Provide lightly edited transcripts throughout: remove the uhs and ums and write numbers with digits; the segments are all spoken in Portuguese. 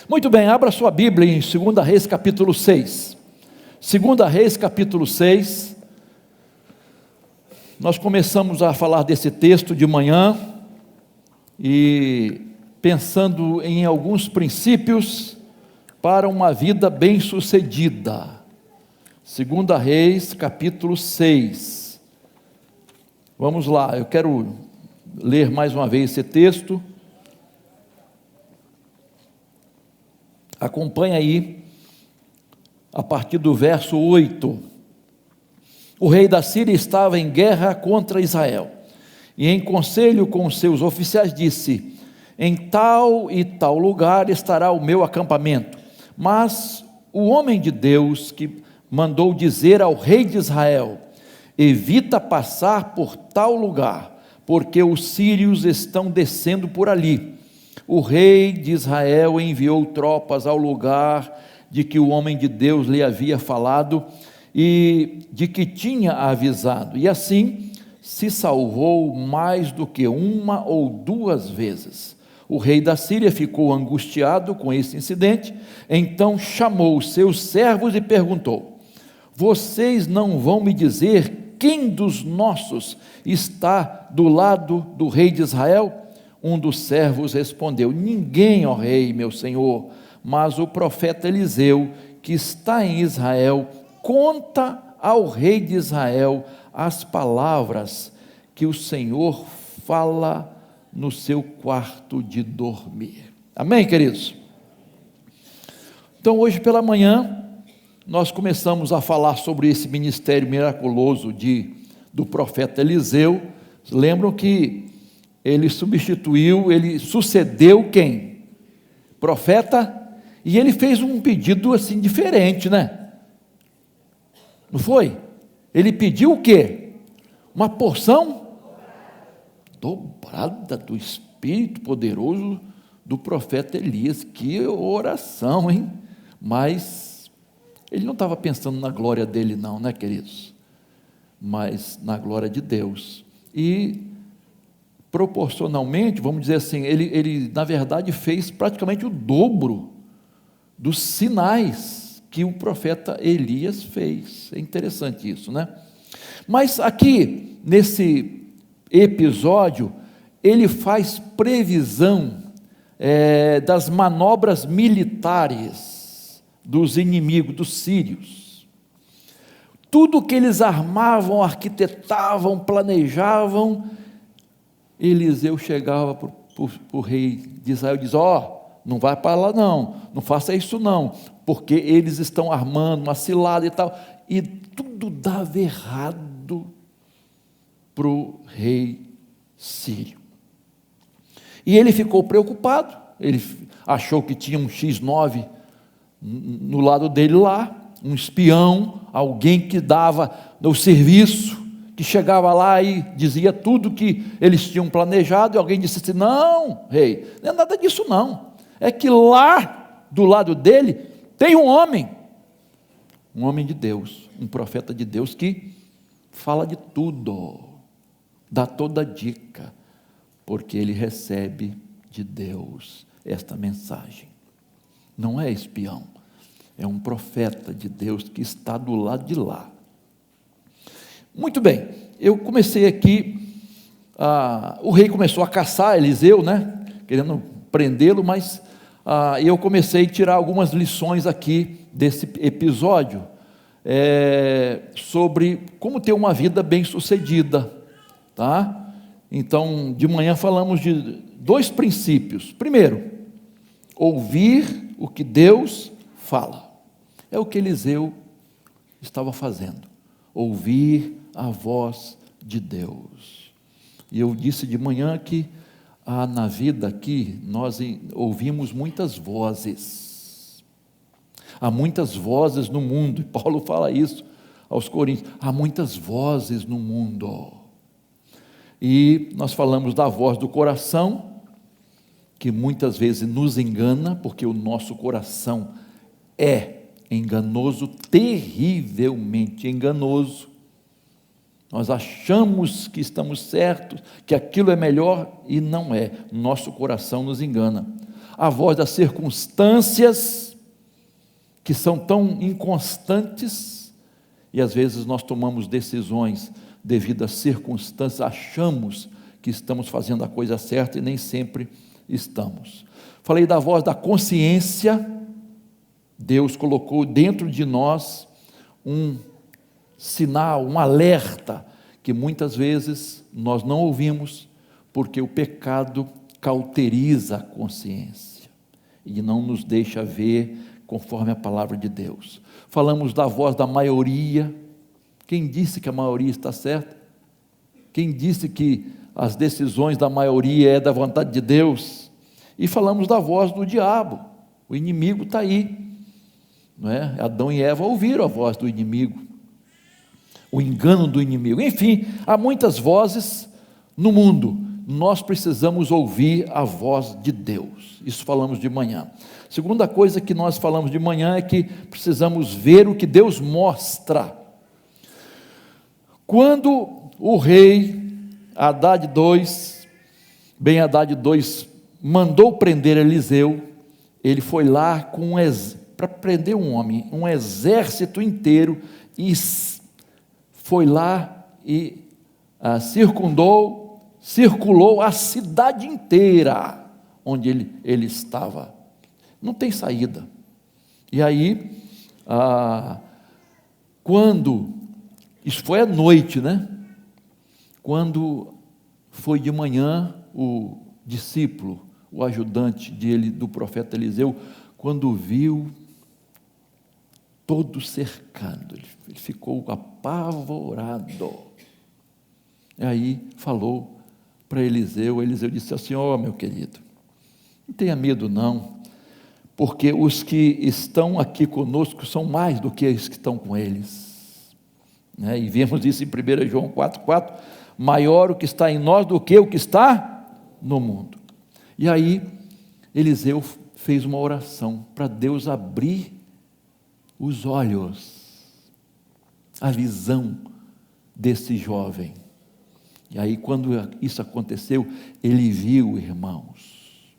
Muito bem, abra sua Bíblia em 2 Reis capítulo 6. 2 Reis capítulo 6. Nós começamos a falar desse texto de manhã e pensando em alguns princípios para uma vida bem-sucedida. 2 Reis capítulo 6. Vamos lá, eu quero ler mais uma vez esse texto. Acompanhe aí, a partir do verso 8. O rei da Síria estava em guerra contra Israel, e em conselho com os seus oficiais disse: em tal e tal lugar estará o meu acampamento. Mas o homem de Deus que mandou dizer ao rei de Israel: evita passar por tal lugar, porque os sírios estão descendo por ali. O rei de Israel enviou tropas ao lugar de que o homem de Deus lhe havia falado e de que tinha avisado, e assim se salvou mais do que uma ou duas vezes. O rei da Síria ficou angustiado com esse incidente, então chamou os seus servos e perguntou: vocês não vão me dizer quem dos nossos está do lado do rei de Israel? Um dos servos respondeu: ninguém, ó rei, meu senhor, mas o profeta Eliseu, que está em Israel, conta ao rei de Israel as palavras que o Senhor fala no seu quarto de dormir. Amém, queridos? Então, hoje pela manhã, nós começamos a falar sobre esse ministério miraculoso do profeta Eliseu. Lembram que ele sucedeu quem? Profeta, e ele fez um pedido assim diferente, né? Não foi? Ele pediu o quê? Uma porção dobrada do Espírito poderoso do profeta Elias. Que oração, hein? Mas ele não estava pensando na glória dele não, né, queridos? Mas na glória de Deus. E proporcionalmente, vamos dizer assim, ele na verdade fez praticamente o dobro dos sinais que o profeta Elias fez. É interessante isso, né? Mas aqui, nesse episódio, ele faz previsão das manobras militares dos inimigos, dos sírios. Tudo que eles armavam, arquitetavam, planejavam, Eliseu chegava para o rei de Israel e diz: não vai para lá não faça isso não, porque eles estão armando uma cilada e tal, e tudo dava errado para o rei sírio. E ele ficou preocupado, ele achou que tinha um X9 no lado dele lá, um espião, alguém que dava o serviço, que chegava lá e dizia tudo que eles tinham planejado, e alguém disse assim: não, rei, não é nada disso não, é que lá do lado dele tem um homem de Deus, um profeta de Deus que fala de tudo, dá toda a dica, porque ele recebe de Deus esta mensagem. Não é espião, é um profeta de Deus que está do lado de lá. Muito bem, eu comecei aqui, o rei começou a caçar Eliseu, né, querendo prendê-lo, mas eu comecei a tirar algumas lições aqui desse episódio, sobre como ter uma vida bem-sucedida, tá? Então, de manhã falamos de 2 princípios. Primeiro, ouvir o que Deus fala. É o que Eliseu estava fazendo, ouvir a voz de Deus. E eu disse de manhã que na vida aqui nós ouvimos muitas vozes. Há muitas vozes no mundo, e Paulo fala isso aos Coríntios: há muitas vozes no mundo. E nós falamos da voz do coração, que muitas vezes nos engana, porque o nosso coração é enganoso, terrivelmente enganoso. Nós achamos que estamos certos, que aquilo é melhor, e não é. Nosso coração nos engana. a voz das circunstâncias, que são tão inconstantes, e às vezes nós tomamos decisões devido às circunstâncias, achamos que estamos fazendo a coisa certa e nem sempre estamos. Falei da voz da consciência. Deus colocou dentro de nós um sinal, um alerta, que muitas vezes nós não ouvimos, porque o pecado cauteriza a consciência e não nos deixa ver conforme a palavra de Deus. Falamos da voz da maioria. Quem disse que a maioria está certa? Quem disse que as decisões da maioria é da vontade de Deus? E falamos da voz do diabo. O inimigo está aí, não é? Adão e Eva ouviram a voz do inimigo, o engano do inimigo. Enfim, há muitas vozes no mundo. Nós precisamos ouvir a voz de Deus. Isso falamos de manhã. Segunda coisa que nós falamos de manhã é que precisamos ver o que Deus mostra. Quando o rei Haddad II, Ben-Hadad II, mandou prender Eliseu, ele foi lá para prender um homem, um exército inteiro, e foi lá e circulou a cidade inteira onde ele estava. Não tem saída. E aí, quando, isso foi à noite, né? Quando foi de manhã, o discípulo, o ajudante do profeta Eliseu, quando viu todo cercado, ele ficou apavorado. E aí falou para Eliseu disse assim: ó, meu querido, não tenha medo não, porque os que estão aqui conosco são mais do que os que estão com eles, né? E vemos isso em 1 João 4,4, maior o que está em nós do que o que está no mundo. E aí Eliseu fez uma oração para Deus abrir os olhos, a visão desse jovem. E aí, quando isso aconteceu, ele viu, irmãos,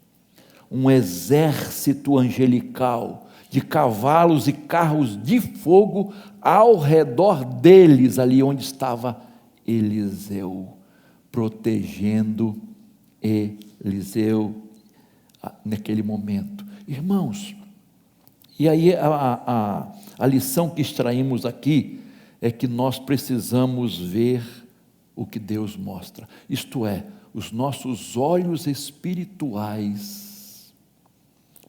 um exército angelical de cavalos e carros de fogo ao redor deles, ali onde estava Eliseu, protegendo Eliseu naquele momento. Irmãos, e aí a lição que extraímos aqui é que nós precisamos ver o que Deus mostra, isto é, os nossos olhos espirituais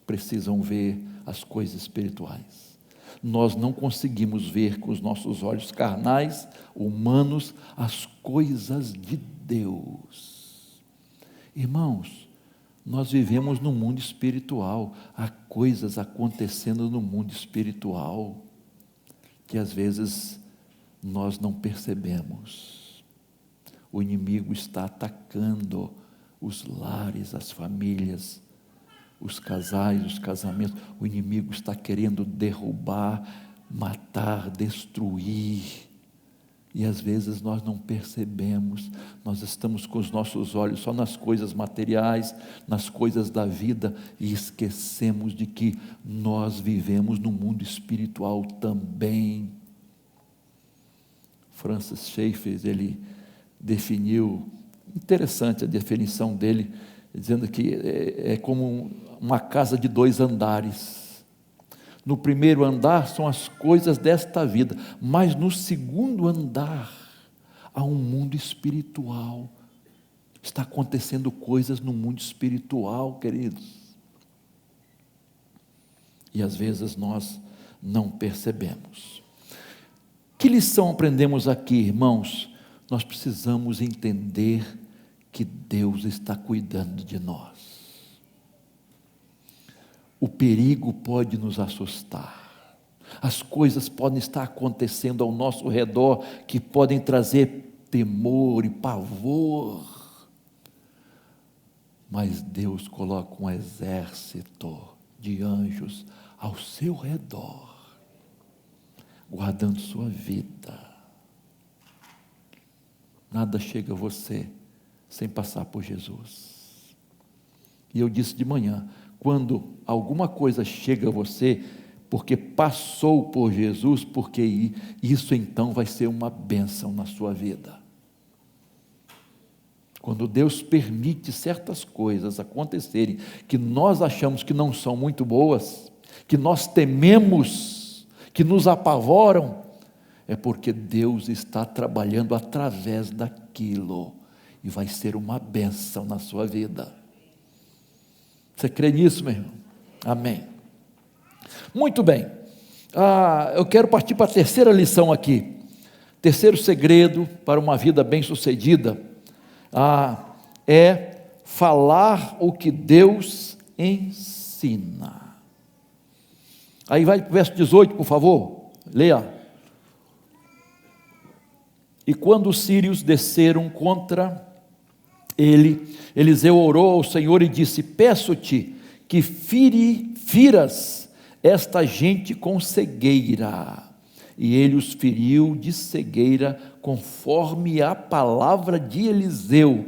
precisam ver as coisas espirituais. Nós não conseguimos ver com os nossos olhos carnais, humanos, as coisas de Deus. Irmãos, nós vivemos no mundo espiritual, há coisas acontecendo no mundo espiritual que às vezes nós não percebemos. O inimigo está atacando os lares, as famílias, os casais, os casamentos. O inimigo está querendo derrubar, matar, destruir. E às vezes nós não percebemos, nós estamos com os nossos olhos só nas coisas materiais, nas coisas da vida, e esquecemos de que nós vivemos no mundo espiritual também. Francis Schaeffer, ele definiu, interessante a definição dele, dizendo que é como uma casa de 2 andares. No primeiro andar são as coisas desta vida, mas no segundo andar há um mundo espiritual. Está acontecendo coisas no mundo espiritual, queridos. E às vezes nós não percebemos. Que lição aprendemos aqui, irmãos? Nós precisamos entender que Deus está cuidando de nós. O perigo pode nos assustar, as coisas podem estar acontecendo ao nosso redor que podem trazer temor e pavor, mas Deus coloca um exército de anjos ao seu redor, guardando sua vida. Nada chega a você sem passar por Jesus. E eu disse de manhã, quando alguma coisa chega a você, porque passou por Jesus, porque isso então vai ser uma bênção na sua vida. Quando Deus permite certas coisas acontecerem, que nós achamos que não são muito boas, que nós tememos, que nos apavoram, é porque Deus está trabalhando através daquilo, e vai ser uma bênção na sua vida. Você crê nisso, meu irmão? Amém. Muito bem, eu quero partir para a terceira lição aqui. Terceiro segredo para uma vida bem-sucedida é falar o que Deus ensina. Aí vai para o verso 18, por favor, leia. E quando os sírios desceram contra ele, Eliseu orou ao Senhor e disse: peço-te que firas esta gente com cegueira. E ele os feriu de cegueira, conforme a palavra de Eliseu.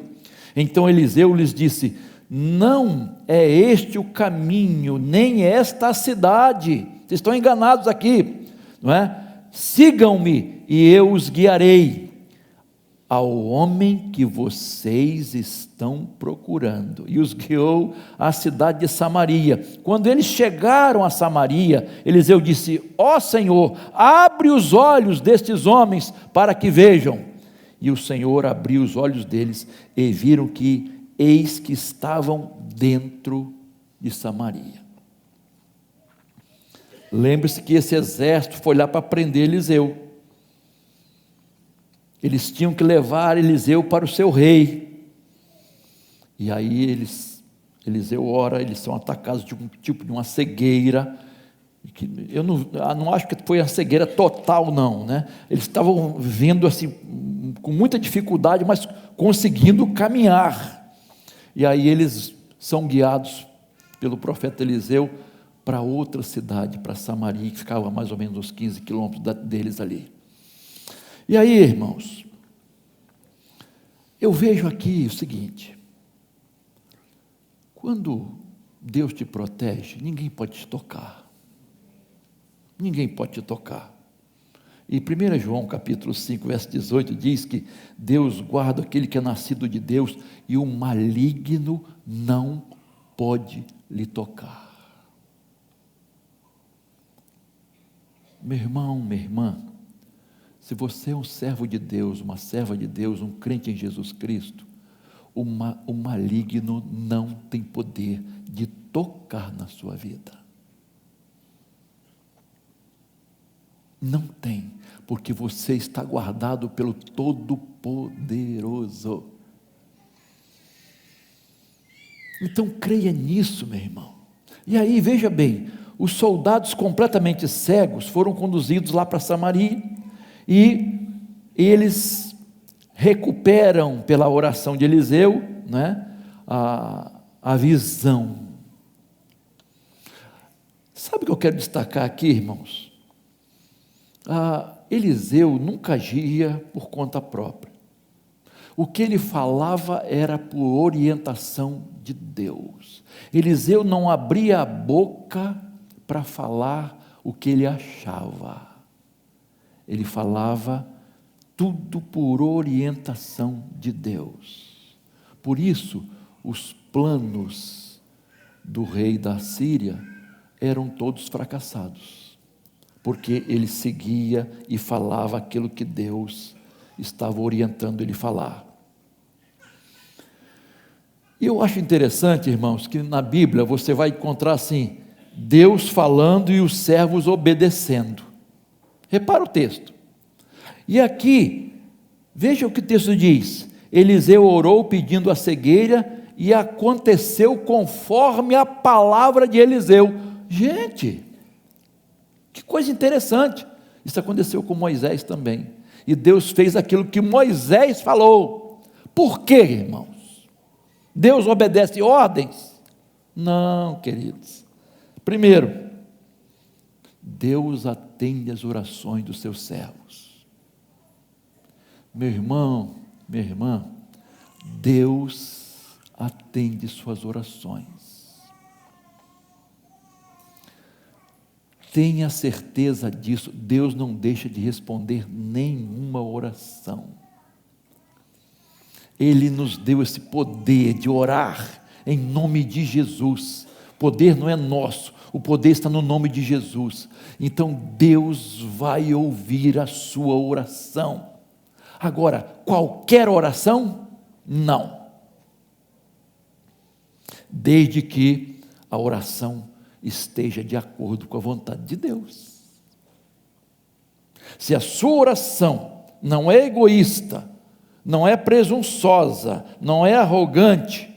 Então Eliseu lhes disse: não é este o caminho, nem esta a cidade. Vocês estão enganados aqui, não é? Sigam-me e eu os guiarei ao homem que vocês estão procurando. E os guiou à cidade de Samaria. Quando eles chegaram a Samaria, Eliseu disse: ó Senhor, abre os olhos destes homens para que vejam. E o Senhor abriu os olhos deles e viram que eis que estavam dentro de Samaria. Lembre-se que esse exército foi lá para prender Eliseu. Eles tinham que levar Eliseu para o seu rei. E aí Eliseu ora, eles são atacados de um tipo de uma cegueira. Eu não acho que foi a cegueira total, não, né? Eles estavam vendo assim, com muita dificuldade, mas conseguindo caminhar. E aí eles são guiados pelo profeta Eliseu para outra cidade, para Samaria, que ficava mais ou menos uns 15 quilômetros deles ali. E aí, irmãos, eu vejo aqui o seguinte: quando Deus te protege, ninguém pode te tocar. Ninguém pode te tocar. E 1 João capítulo 5, verso 18 diz que Deus guarda aquele que é nascido de Deus e o maligno não pode lhe tocar. Meu irmão, minha irmã, se você é um servo de Deus, uma serva de Deus, um crente em Jesus Cristo, o maligno não tem poder de tocar na sua vida. Não tem, porque você está guardado pelo Todo-Poderoso. Então creia nisso, meu irmão. E aí, veja bem, os soldados completamente cegos foram conduzidos lá para Samaria, e eles recuperam, pela oração de Eliseu, né, a visão. Sabe o que eu quero destacar aqui, irmãos? Eliseu nunca agia por conta própria. O que ele falava era por orientação de Deus. Eliseu não abria a boca para falar o que ele achava. Ele falava tudo por orientação de Deus. Por isso, os planos do rei da Síria eram todos fracassados, porque ele seguia e falava aquilo que Deus estava orientando ele falar. E eu acho interessante, irmãos, que na Bíblia você vai encontrar assim, Deus falando e os servos obedecendo. Repara o texto. E aqui, veja o que o texto diz: Eliseu orou pedindo a cegueira, e aconteceu conforme a palavra de Eliseu. Gente, que coisa interessante. Isso aconteceu com Moisés também. E Deus fez aquilo que Moisés falou. Por quê, irmãos? Deus obedece ordens? Não, queridos. Primeiro, Deus atende as orações dos seus servos. Meu irmão, minha irmã, Deus atende suas orações. Tenha certeza disso, Deus não deixa de responder nenhuma oração. Ele nos deu esse poder de orar em nome de Jesus. O poder não é nosso, o poder está no nome de Jesus. Então Deus vai ouvir a sua oração. Agora, qualquer oração? Não. Desde que a oração esteja de acordo com a vontade de Deus. Se a sua oração não é egoísta, não é presunçosa, não é arrogante,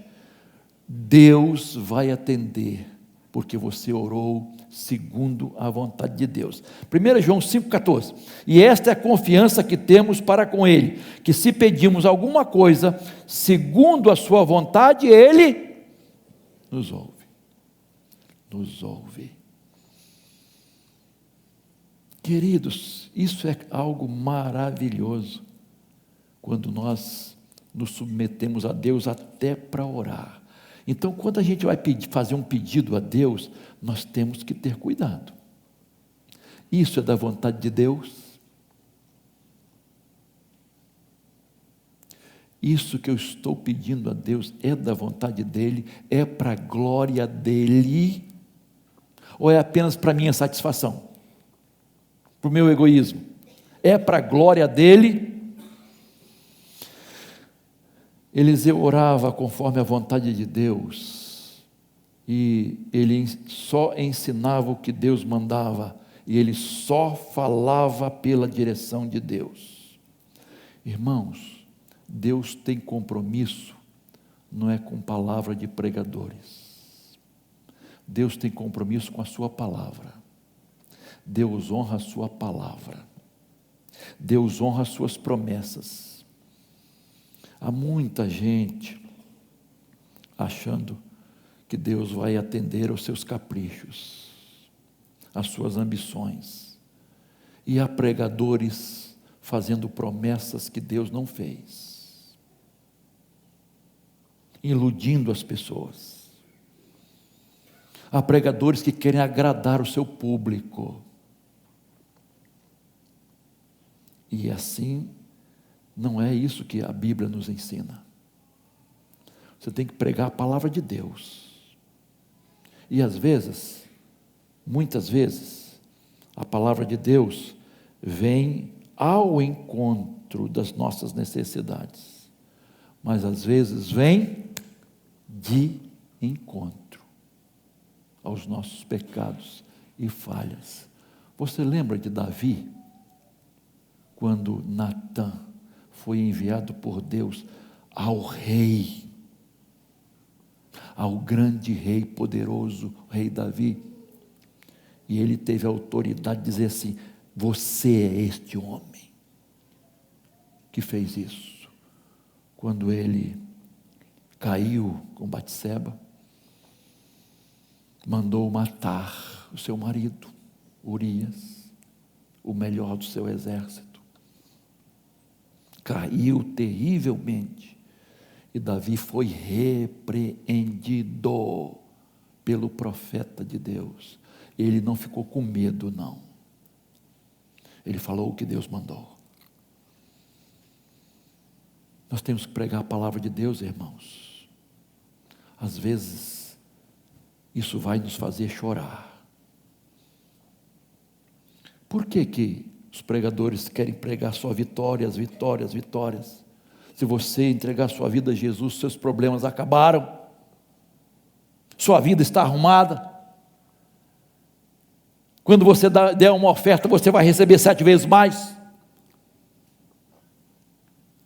Deus vai atender, porque você orou segundo a vontade de Deus. 1 João 5,14, e esta é a confiança que temos para com Ele, que se pedimos alguma coisa, segundo a sua vontade, Ele nos ouve. Nos ouve. Queridos, isso é algo maravilhoso, quando nós nos submetemos a Deus até para orar. Então, quando a gente vai fazer um pedido a Deus, nós temos que ter cuidado. Isso é da vontade de Deus? Isso que eu estou pedindo a Deus é da vontade dEle? É para a glória dEle? Ou é apenas para a minha satisfação? Para o meu egoísmo? É para a glória dEle? Eliseu orava conforme a vontade de Deus, e ele só ensinava o que Deus mandava, e ele só falava pela direção de Deus. Irmãos, Deus tem compromisso, não é com palavra de pregadores. Deus tem compromisso com a sua palavra. Deus honra a sua palavra. Deus honra as suas promessas. Há muita gente achando que Deus vai atender aos seus caprichos, às suas ambições. E há pregadores fazendo promessas que Deus não fez, iludindo as pessoas. Há pregadores que querem agradar o seu público. E assim, não é isso que a Bíblia nos ensina. Você tem que pregar a palavra de Deus. E às vezes, muitas vezes, a palavra de Deus vem ao encontro das nossas necessidades. Mas às vezes vem de encontro aos nossos pecados e falhas. Você lembra de Davi? Quando Natã foi enviado por Deus ao rei, ao grande rei poderoso, o rei Davi, e ele teve a autoridade de dizer assim: você é este homem que fez isso. Quando ele caiu com Batseba, mandou matar o seu marido, Urias, o melhor do seu exército. Caiu terrivelmente, e Davi foi repreendido pelo profeta de Deus. Ele não ficou com medo, não. Ele falou o que Deus mandou. Nós temos que pregar a palavra de Deus, irmãos. Às vezes, isso vai nos fazer chorar. Por que os pregadores querem pregar só vitórias, vitórias, vitórias? Se você entregar sua vida a Jesus, seus problemas acabaram. Sua vida está arrumada. Quando você der uma oferta, você vai receber 7 vezes mais.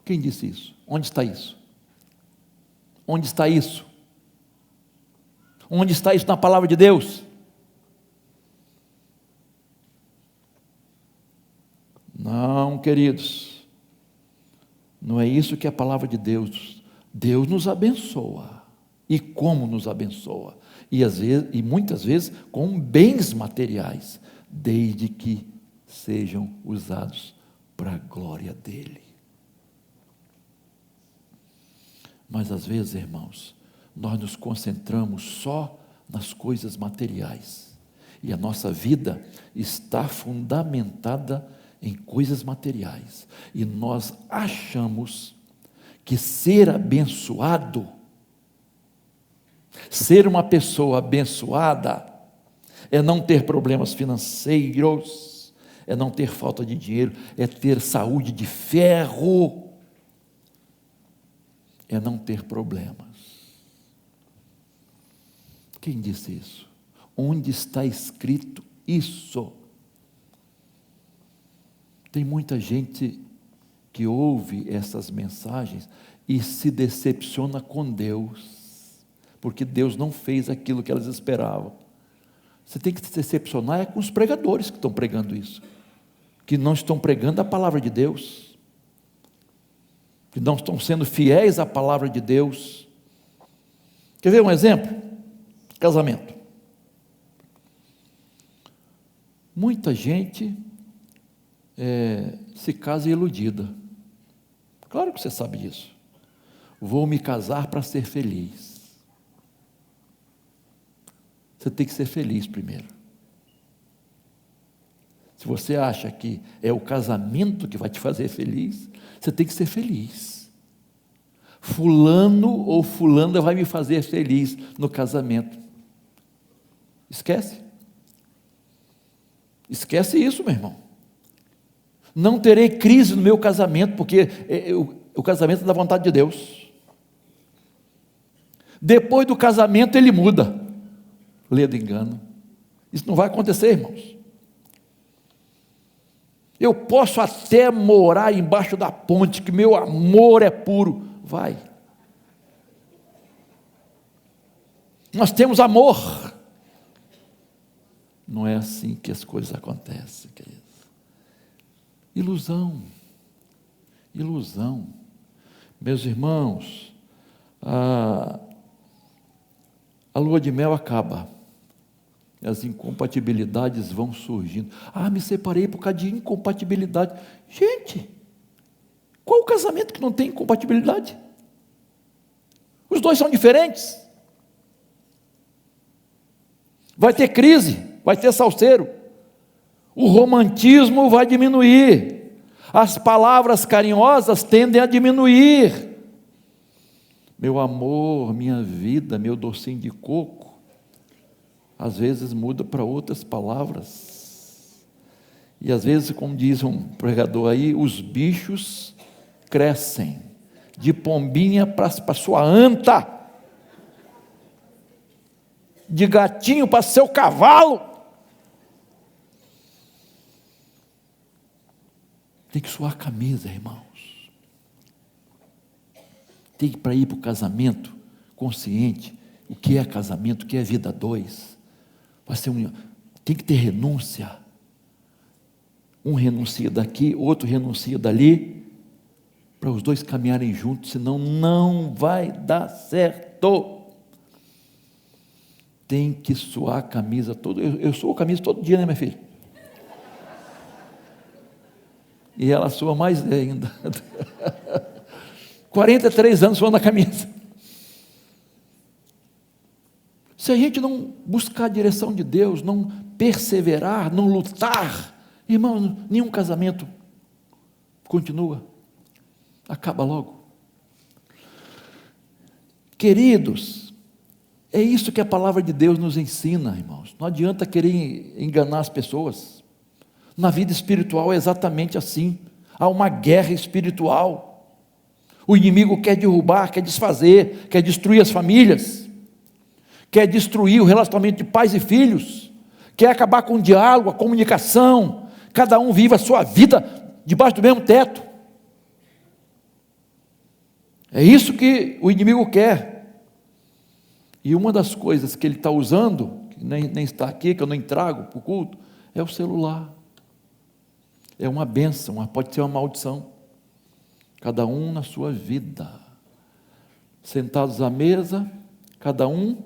Quem disse isso? Onde está isso? Onde está isso? Onde está isso na palavra de Deus? Não, queridos, não é isso que é a palavra de Deus. Deus nos abençoa. E como nos abençoa? E muitas vezes com bens materiais, desde que sejam usados para a glória dEle. Mas às vezes, irmãos, nós nos concentramos só nas coisas materiais E a nossa vida está fundamentada em coisas materiais. E nós achamos que ser abençoado, ser uma pessoa abençoada, é não ter problemas financeiros, é não ter falta de dinheiro, é ter saúde de ferro, é não ter problemas. Quem disse isso? Onde está escrito isso? Tem muita gente que ouve essas mensagens e se decepciona com Deus, porque Deus não fez aquilo que elas esperavam. Você tem que se decepcionar com os pregadores que estão pregando isso, que não estão pregando a palavra de Deus, que não estão sendo fiéis à palavra de Deus. Quer ver um exemplo? Casamento. Muita gente se casa iludida. Claro que você sabe disso. Vou me casar para ser feliz. Você tem que ser feliz primeiro. Se você acha que é o casamento que vai te fazer feliz, você tem que ser feliz. Fulano ou fulana vai me fazer feliz no casamento. Esquece. Esquece isso, meu irmão. Não terei crise no meu casamento, porque o casamento é da vontade de Deus. Depois do casamento ele muda. Lê do engano. Isso não vai acontecer, irmãos. Eu posso até morar embaixo da ponte, que meu amor é puro. Vai. Nós temos amor. Não é assim que as coisas acontecem, queridos. Ilusão. Ilusão. Meus irmãos, a lua de mel acaba. As incompatibilidades vão surgindo. Me separei por causa de incompatibilidade. Gente, qual o casamento que não tem incompatibilidade? Os dois são diferentes. Vai ter crise, vai ter salseiro. O romantismo vai diminuir. As palavras carinhosas tendem a diminuir. Meu amor, minha vida, meu docinho de coco, às vezes muda para outras palavras. E às vezes, como diz um pregador aí, os bichos crescem de pombinha para sua anta, de gatinho para seu cavalo. Tem que suar a camisa, irmãos. Tem que para ir para o casamento consciente, o que é casamento, o que é vida a dois. Tem que ter renúncia. Um renuncia daqui, outro renuncia dali, para os dois caminharem juntos, senão não vai dar certo. Tem que suar a camisa toda. Eu suo a camisa todo dia, né, minha filha? E ela sua mais ainda. 43 anos suando a camisa. Se a gente não buscar a direção de Deus, não perseverar, não lutar, irmão, nenhum casamento continua, acaba logo. Queridos, é isso que a palavra de Deus nos ensina, irmãos. Não adianta querer enganar as pessoas. Na vida espiritual é exatamente assim. Há uma guerra espiritual. O inimigo quer derrubar, quer desfazer, quer destruir as famílias, quer destruir o relacionamento de pais e filhos, quer acabar com o diálogo, a comunicação. Cada um vive a sua vida debaixo do mesmo teto. É isso que o inimigo quer. E uma das coisas que ele está usando, que nem está aqui, que eu nem trago para o culto, é o celular. É uma bênção, pode ser uma maldição. Cada um na sua vida. Sentados à mesa, cada um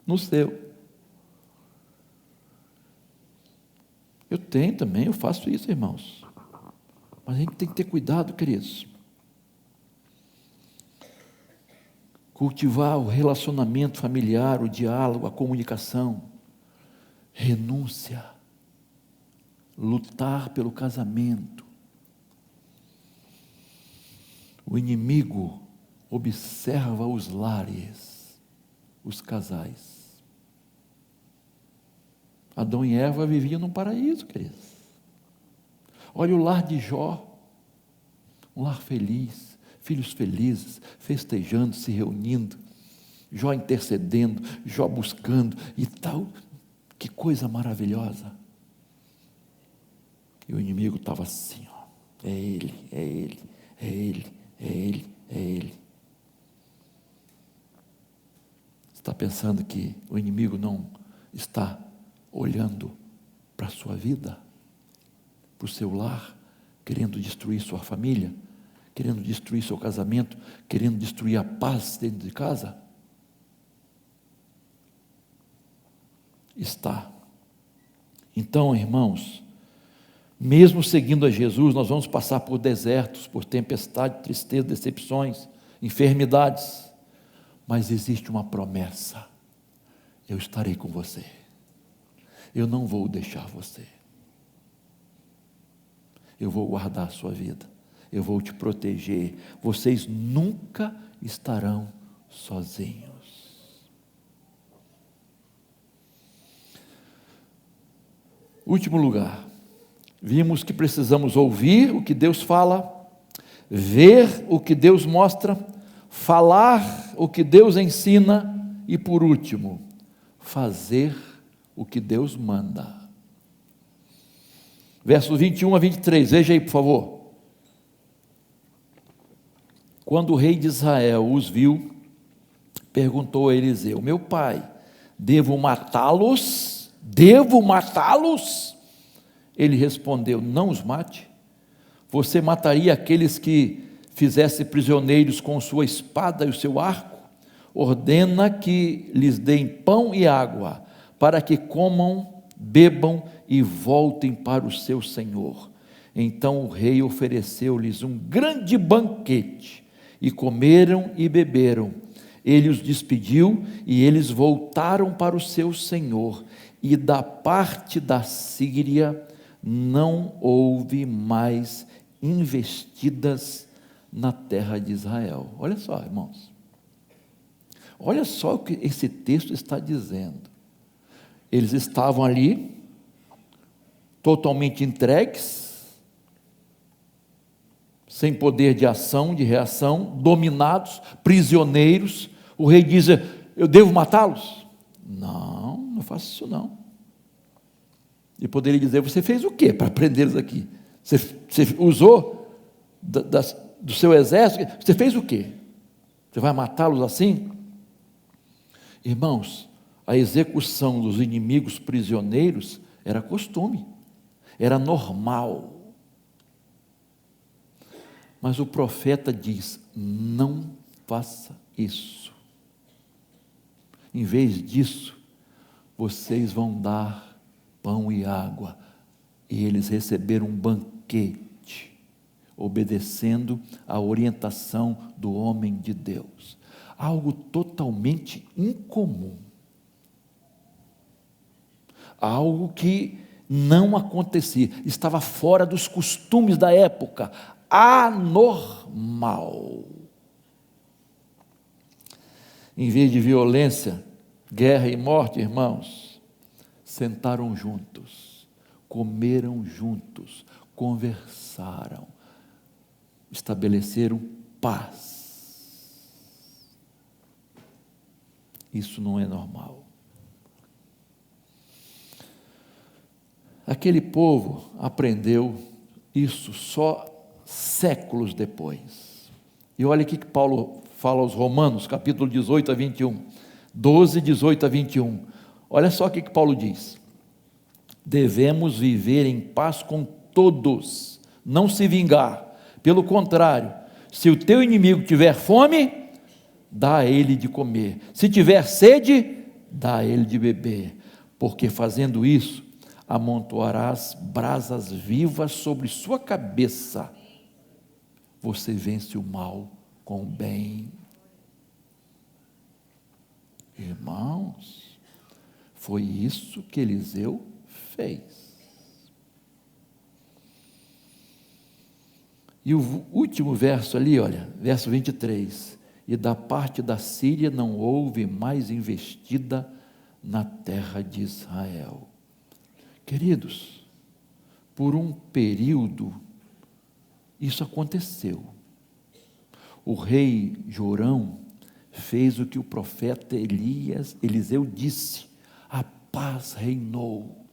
no seu. Eu tenho também, eu faço isso, irmãos. Mas a gente tem que ter cuidado, queridos. cultivar o relacionamento familiar, o diálogo, a comunicação, renúncia, lutar pelo casamento. O inimigo observa os lares, os casais. Adão e Eva viviam num paraíso, queridos. Olha o lar de Jó, um lar feliz, filhos felizes, festejando, se reunindo, Jó intercedendo, Jó buscando e tal. Que coisa maravilhosa. E o inimigo estava assim, ó, é ele, é ele, é ele, é ele, é ele. Você está pensando que o inimigo não está olhando para a sua vida, para o seu lar, querendo destruir sua família, querendo destruir seu casamento, querendo destruir a paz dentro de casa? Está. Então, irmãos, mesmo seguindo a Jesus, nós vamos passar por desertos, por tempestade, tristeza, decepções, enfermidades, mas existe uma promessa: eu estarei com você, eu não vou deixar você, eu vou guardar a sua vida, eu vou te proteger, vocês nunca estarão sozinhos. Último lugar, vimos que precisamos ouvir o que Deus fala, ver o que Deus mostra, falar o que Deus ensina e, por último, fazer o que Deus manda. Versos 21 a 23, veja aí, por favor. Quando o rei de Israel os viu, perguntou a Eliseu: meu pai, devo matá-los? Devo matá-los? Ele respondeu: não os mate. Você mataria aqueles que fizesse prisioneiros com sua espada e o seu arco? Ordena que lhes deem pão e água, para que comam, bebam e voltem para o seu senhor. Então o rei ofereceu-lhes um grande banquete, e comeram e beberam. Ele os despediu e eles voltaram para o seu senhor. E da parte da Síria não houve mais investidas na terra de Israel. Olha só, irmãos. Olha só o que esse texto está dizendo. Eles estavam ali, totalmente entregues, sem poder de ação, de reação, dominados, prisioneiros. O rei diz: eu devo matá-los? Não, não faço isso não. E poderia dizer: você fez o quê para prendê-los aqui? Você usou do seu exército? Você fez o quê? Você vai matá-los assim? Irmãos, a execução dos inimigos prisioneiros era costume, era normal. Mas o profeta diz: não faça isso. Em vez disso, vocês vão dar pão e água. E eles receberam um banquete, obedecendo a orientação do homem de Deus. Algo totalmente incomum. Algo que não acontecia, estava fora dos costumes da época, anormal. Em vez de violência, guerra e morte, irmãos, sentaram juntos, comeram juntos, conversaram, estabeleceram paz. Isso não é normal. Aquele povo aprendeu isso só séculos depois. E olha o que Paulo fala aos Romanos, capítulo 18 a 21, 12, 18 a 21. Olha só o que Paulo diz: devemos viver em paz com todos, não se vingar. Pelo contrário, se o teu inimigo tiver fome, dá a ele de comer. Se tiver sede, dá a ele de beber. Porque fazendo isso, amontoarás brasas vivas sobre sua cabeça. Você vence o mal com o bem. Irmãos, foi isso que Eliseu fez. E o último verso ali, olha, verso 23. E da parte da Síria não houve mais investida na terra de Israel. Queridos, por um período, isso aconteceu. O rei Jorão fez o que o profeta Eliseu disse: a paz reinou,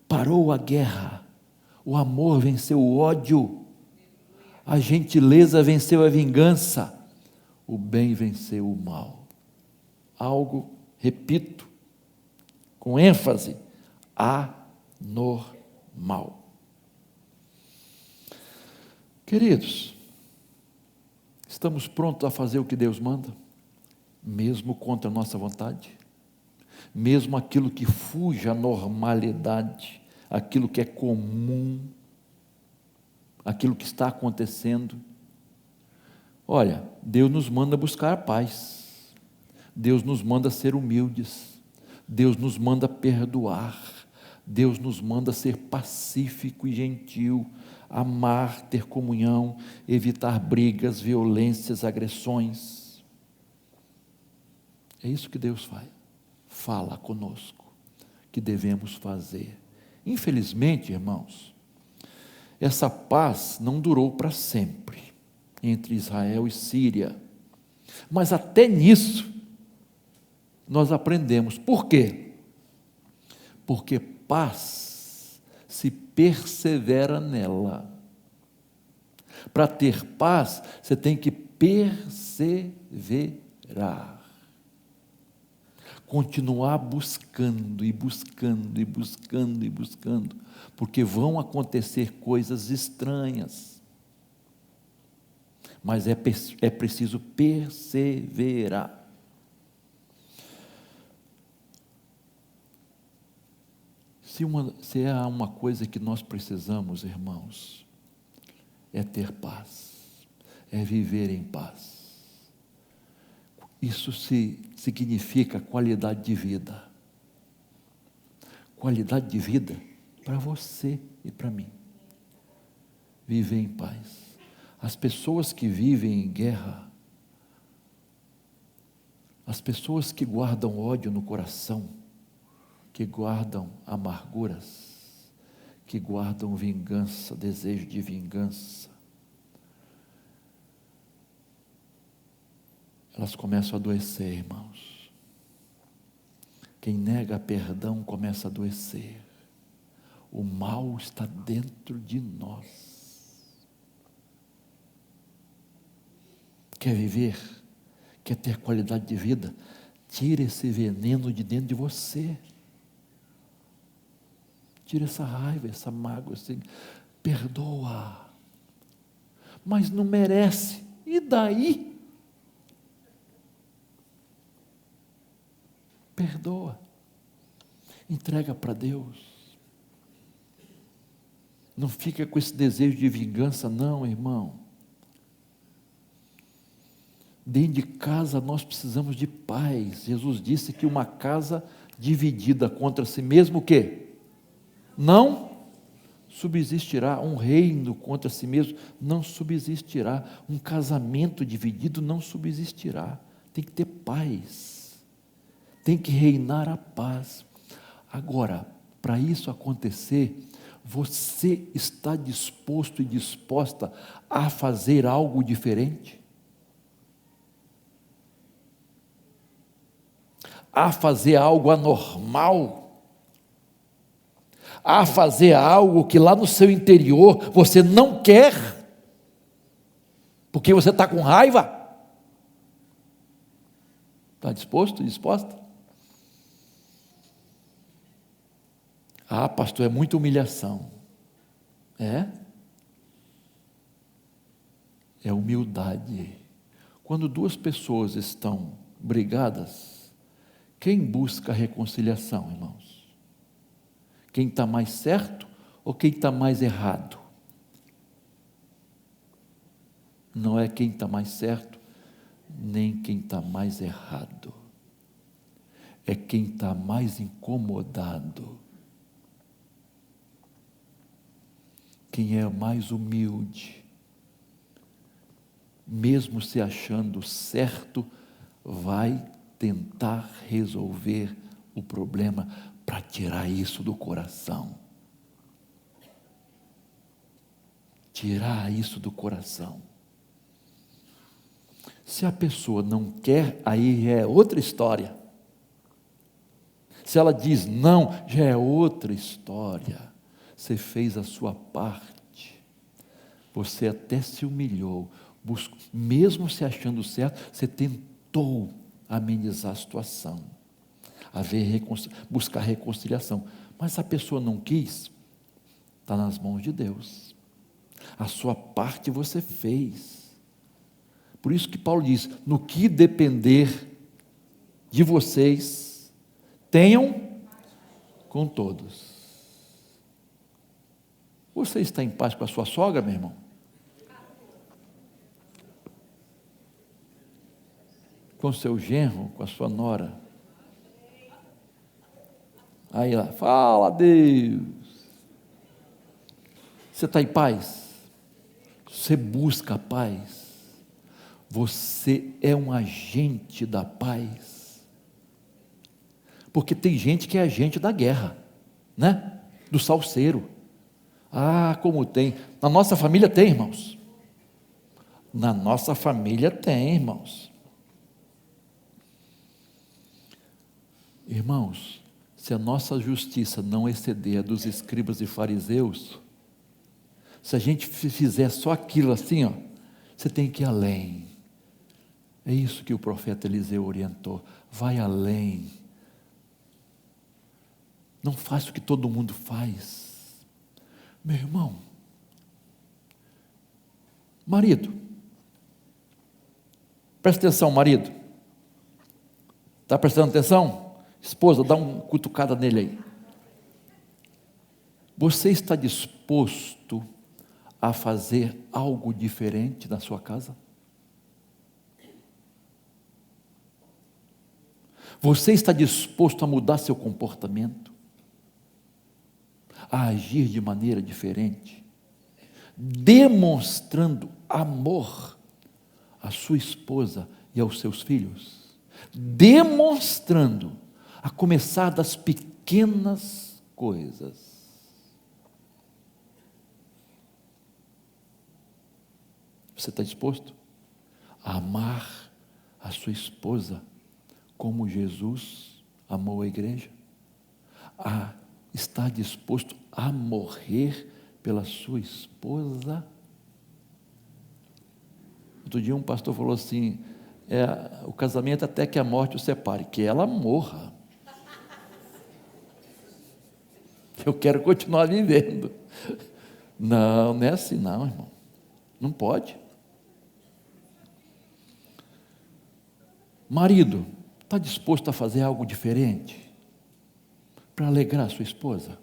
parou a guerra, o amor venceu o ódio, a gentileza venceu a vingança, o bem venceu o mal. Algo, repito, com ênfase, anormal. Queridos, estamos prontos a fazer o que Deus manda, mesmo contra a nossa vontade, mesmo aquilo que fuja à normalidade, aquilo que é comum, aquilo que está acontecendo. Olha, Deus nos manda buscar a paz, Deus nos manda ser humildes, Deus nos manda perdoar, Deus nos manda ser pacífico e gentil, amar, ter comunhão, evitar brigas, violências, agressões. É isso que Deus fala conosco, que devemos fazer. Infelizmente, irmãos, essa paz não durou para sempre, entre Israel e Síria, mas até nisso, nós aprendemos. Por quê? Porque paz se persevera nela. Para ter paz, você tem que perseverar. Continuar buscando e buscando e buscando e buscando, porque vão acontecer coisas estranhas. Mas é preciso perseverar. Se há uma coisa que nós precisamos, irmãos, é ter paz, é viver em paz. Isso significa qualidade de vida. Qualidade de vida para você e para mim. Viver em paz. As pessoas que vivem em guerra, as pessoas que guardam ódio no coração, que guardam amarguras, que guardam vingança, desejo de vingança, elas começam a adoecer, irmãos. Quem nega perdão começa a adoecer. O mal está dentro de nós. Quer viver? Quer ter qualidade de vida? Tira esse veneno de dentro de você. Tira essa raiva, essa mágoa, assim, perdoa. Mas não merece. E daí? Perdoa. Entrega para Deus. Não fica com esse desejo de vingança, não, irmão. Dentro de casa nós precisamos de paz. Jesus disse que uma casa dividida contra si mesmo, o quê? Não subsistirá. Um reino contra si mesmo não subsistirá. Um casamento dividido não subsistirá. Tem que ter paz. Tem que reinar a paz. Agora, para isso acontecer, você está disposto e disposta a fazer algo diferente? A fazer algo anormal? A fazer algo que lá no seu interior você não quer, porque você está com raiva? Está disposto, disposta? Ah, pastor, é muita humilhação. É humildade. Quando duas pessoas estão brigadas, quem busca a reconciliação, irmãos? Quem está mais certo ou quem está mais errado? Não é quem está mais certo, nem quem está mais errado. é quem está mais incomodado, quem é mais humilde, mesmo se achando certo, vai tentar resolver o problema para tirar isso do coração. Tirar isso do coração. Se a pessoa não quer, aí é outra história. Se ela diz não, já é outra história. Você fez a sua parte. Você até se humilhou. Mesmo se achando certo, você tentou amenizar a situação. Buscar reconciliação. Mas a pessoa não quis, está nas mãos de Deus. A sua parte você fez. Por isso que Paulo diz, no que depender de vocês, tenham com todos. Você está em paz com a sua sogra, meu irmão? Com o seu genro, com a sua nora? Aí ela, fala Deus. Você está em paz? Você busca a paz? Você é um agente da paz? Porque tem gente que é agente da guerra, né? Do salseiro. Ah, como tem. Na nossa família tem, irmãos. Na nossa família tem, irmãos. Irmãos, se a nossa justiça não exceder a dos escribas e fariseus, se a gente fizer só aquilo assim, ó, você tem que ir além. É isso que o profeta Eliseu orientou. Vai além. Não faça o que todo mundo faz. Meu irmão, marido, presta atenção, marido. Está prestando atenção? Esposa, dá uma cutucada nele aí. Você está disposto a fazer algo diferente na sua casa? Você está disposto a mudar seu comportamento? A agir de maneira diferente? Demonstrando amor à sua esposa e aos seus filhos? Demonstrando, a começar das pequenas coisas. Você está disposto a amar a sua esposa como Jesus amou a igreja? A estar disposto a morrer pela sua esposa? Outro dia um pastor falou assim, o casamento até que a morte o separe, que ela morra. Eu quero continuar vivendo. Não, não é assim não, irmão. Não pode. Marido, está disposto a fazer algo diferente para alegrar a sua esposa?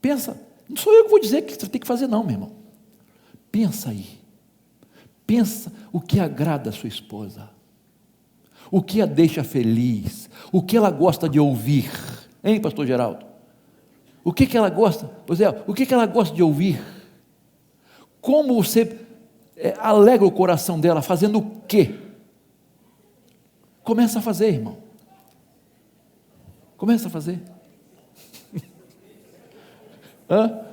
Pensa, não sou eu que vou dizer que você tem que fazer não, meu irmão. Pensa aí. Pensa o que agrada a sua esposa. O que a deixa feliz. O que ela gosta de ouvir. Hein, pastor Geraldo? O que ela gosta? Pois é, o que ela gosta de ouvir? Como você alegra o coração dela, fazendo o quê? Começa a fazer, irmão. Começa a fazer. Hã?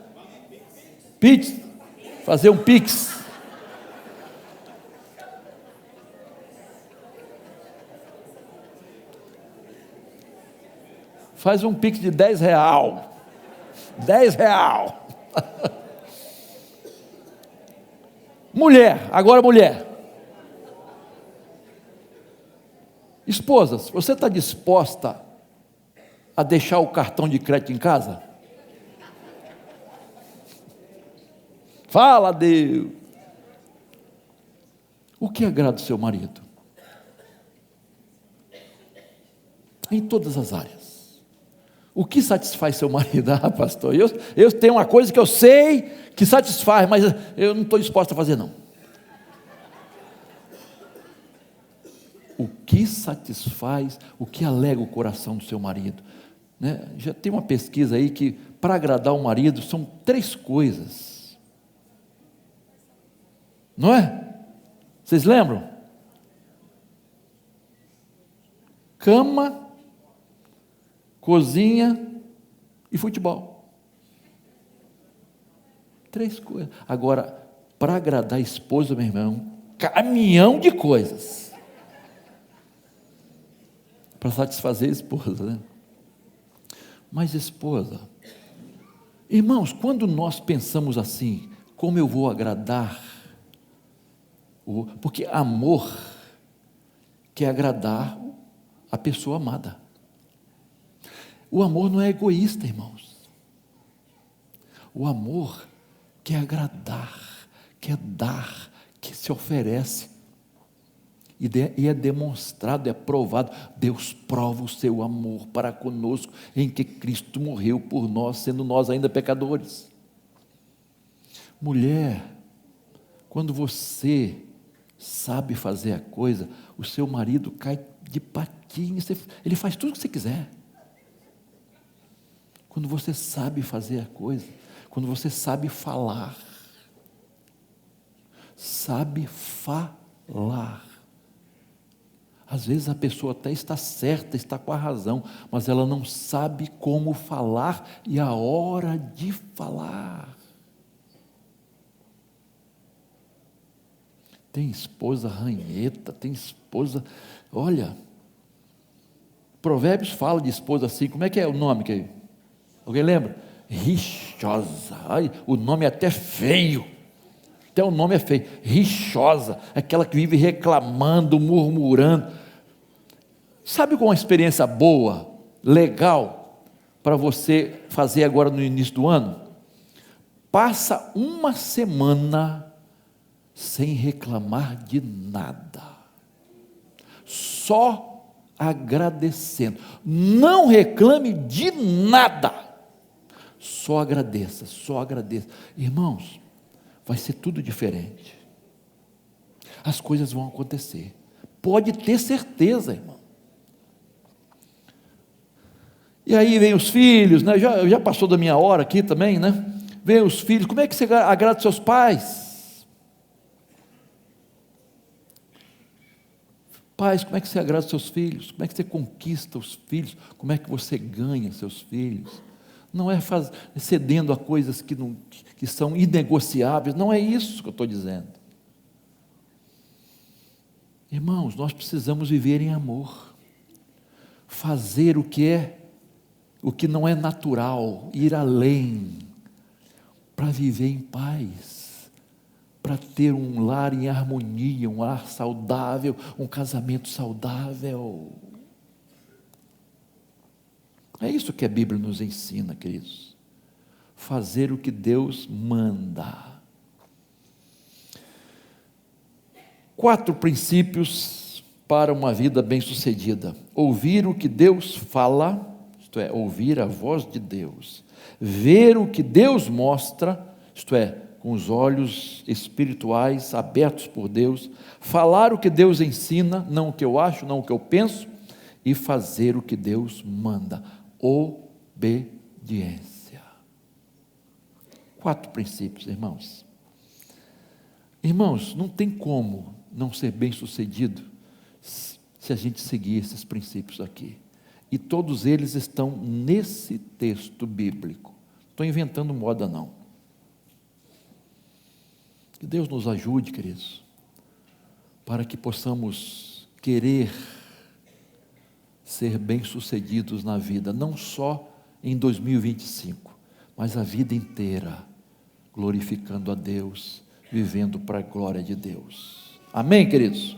Pix. Fazer um pix. Faz um pix de R$10. R$10. Mulher, agora mulher. Esposas, você está disposta a deixar o cartão de crédito em casa? Fala, Deus. O que agrada o seu marido? Em todas as áreas. O que satisfaz seu marido? Ah, pastor, eu tenho uma coisa que eu sei que satisfaz, mas eu não estou disposto a fazer não. O que satisfaz, o que alegra o coração do seu marido, né? Já tem uma pesquisa aí que para agradar o marido são 3 coisas, não é? Vocês lembram? Cama, cozinha e futebol. 3 coisas. Agora, para agradar a esposa, meu irmão, caminhão de coisas para satisfazer a esposa, né? Mas esposa, irmãos, quando nós pensamos assim, como eu vou agradar? Porque amor quer agradar a pessoa amada. O amor não é egoísta, irmãos. O amor quer agradar, quer dar, que se oferece. E é demonstrado, é provado. Deus prova o seu amor para conosco, em que Cristo morreu por nós, sendo nós ainda pecadores. Mulher, quando você sabe fazer a coisa, o seu marido cai de patinhas, ele faz tudo o que você quiser. Quando você sabe fazer a coisa, quando você sabe falar, às vezes a pessoa até está certa, está com a razão, mas ela não sabe como falar e a hora de falar. Tem esposa ranheta, tem esposa, olha, Provérbios fala de esposa assim, como é que é o nome que alguém lembra? Rixosa. Ai, o nome é até feio. Até o nome é feio. Rixosa, aquela que vive reclamando, murmurando. Sabe qual é uma experiência boa, legal, para você fazer agora no início do ano? Passa uma semana sem reclamar de nada, só agradecendo. Não reclame de nada, só agradeça, só agradeça. Irmãos, vai ser tudo diferente. As coisas vão acontecer. Pode ter certeza, irmão. E aí vem os filhos, né? Já passou da minha hora aqui também, né? Vem os filhos. Como é que você agrada os seus pais? Pais, como é que você agrada os seus filhos? Como é que você conquista os filhos? Como é que você ganha seus filhos? Não é cedendo a coisas que são inegociáveis, não é isso que eu estou dizendo. Irmãos, nós precisamos viver em amor, fazer o que não é natural, ir além, para viver em paz, para ter um lar em harmonia, um lar saudável, um casamento saudável. É isso que a Bíblia nos ensina, queridos. Fazer o que Deus manda. 4 princípios para uma vida bem-sucedida. Ouvir o que Deus fala, isto é, ouvir a voz de Deus. Ver o que Deus mostra, isto é, com os olhos espirituais abertos por Deus. Falar o que Deus ensina, não o que eu acho, não o que eu penso. E fazer o que Deus manda. Obediência. 4 princípios, irmãos. Irmãos, não tem como não ser bem-sucedido se a gente seguir esses princípios aqui. E todos eles estão nesse texto bíblico. Não estou inventando moda, não. Que Deus nos ajude, queridos, para que possamos querer ser bem-sucedidos na vida, não só em 2025, mas a vida inteira, glorificando a Deus, vivendo para a glória de Deus. Amém, queridos?